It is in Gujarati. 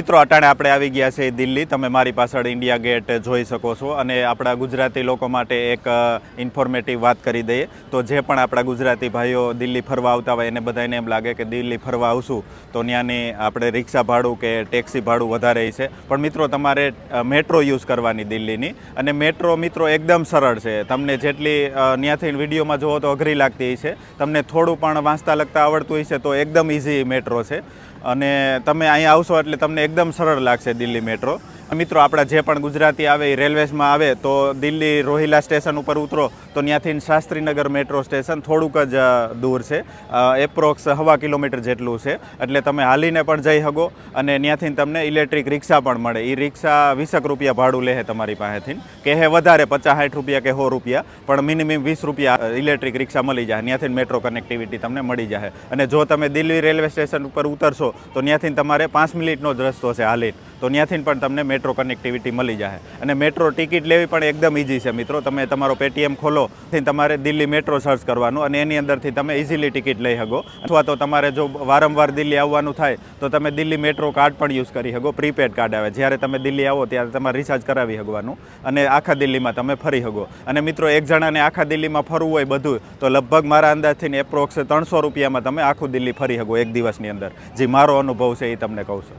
મિત્રો અટાણે આપણે આવી ગયા છે દિલ્હી। તમે મારી પાછળ ઇન્ડિયા ગેટ જોઈ શકો છો અને આપણા ગુજરાતી લોકો માટે એક ઇન્ફોર્મેટિવ વાત કરી દઈએ તો જે પણ આપણા ગુજરાતી ભાઈઓ દિલ્હી ફરવા આવતા હોય એને બધાને એમ લાગે કે દિલ્હી ફરવા આવશું તો ત્યાંની આપણે રિક્ષા ભાડું કે ટેક્સી ભાડું વધારે છે, પણ મિત્રો તમારે મેટ્રો યુઝ કરવાની દિલ્હીની। અને મેટ્રો મિત્રો એકદમ સરળ છે, તમને જેટલી ત્યાંથી વિડીયોમાં જુઓ તો અઘરી લાગતી છે, તમને થોડું પણ વાંચતા લખતા આવડતું હશે તો એકદમ ઇઝી મેટ્રો છે અને તમે અહીંયા આવશો એટલે તમને એકદમ સરળ લાગશે દિલ્હી મેટ્રો। મિત્રો આપણા જે પણ ગુજરાતી આવે એ રેલવેઝમાં આવે તો દિલ્હી રોહિલા સ્ટેશન ઉપર ઉતરો તો ત્યાંથી શાસ્ત્રીનગર મેટ્રો સ્ટેશન થોડુંક જ દૂર છે, એપ્રોક્સ 1/2 કિલોમીટર જેટલું છે, એટલે તમે હાલીને પણ જઈ શકો અને ત્યાંથી તમને ઇલેક્ટ્રિક રિક્ષા પણ મળે। એ રિક્ષા 20 રૂપિયા ભાડું લે તમારી પાસેથી, કે હે વધારે 50-60 રૂપિયા કે 100 રૂપિયા, પણ મિનિમમ 20 રૂપિયા ઇલેક્ટ્રિક રિક્ષા મળી જાય, ત્યાંથી મેટ્રો કનેક્ટિવિટી તમને મળી જાય। અને જો તમે દિલ્હી રેલવે સ્ટેશન ઉપર ઉતરશો તો ત્યાંથી તમારે 5 મિનિટનો જ રસ્તો છે હાલી, તો ત્યાંથી પણ તમને મેટ્રો કનેક્ટિવિટી મળી જાય। અને મેટ્રો ટિકિટ લેવી પણ એકદમ ઇઝી છે મિત્રો, તમે તમારો પેટીએમ ખોલો તમારે દિલ્હી મેટ્રો સર્ચ કરવાનું અને એની અંદરથી તમે ઇઝીલી ટિકિટ લઈ શકો, અથવા તો તમારે જો વારંવાર દિલ્હી આવવાનું થાય તો તમે દિલ્હી મેટ્રો કાર્ડ પણ યુઝ કરી શકો, પ્રીપેડ કાર્ડ આવે, જ્યારે તમે દિલ્હી આવો ત્યારે તમારે રિચાર્જ કરાવી શકવાનું અને આખા દિલ્હીમાં તમે ફરી શકો। અને મિત્રો એક જણાને આખા દિલ્હીમાં ફરવું હોય બધું તો લગભગ મારા અંદાજથી એપ્રોક્સ 300 રૂપિયામાં તમે આખું દિલ્હી ફરી શકો એક દિવસની અંદર, જે મારો અનુભવ છે એ તમને કહું છું।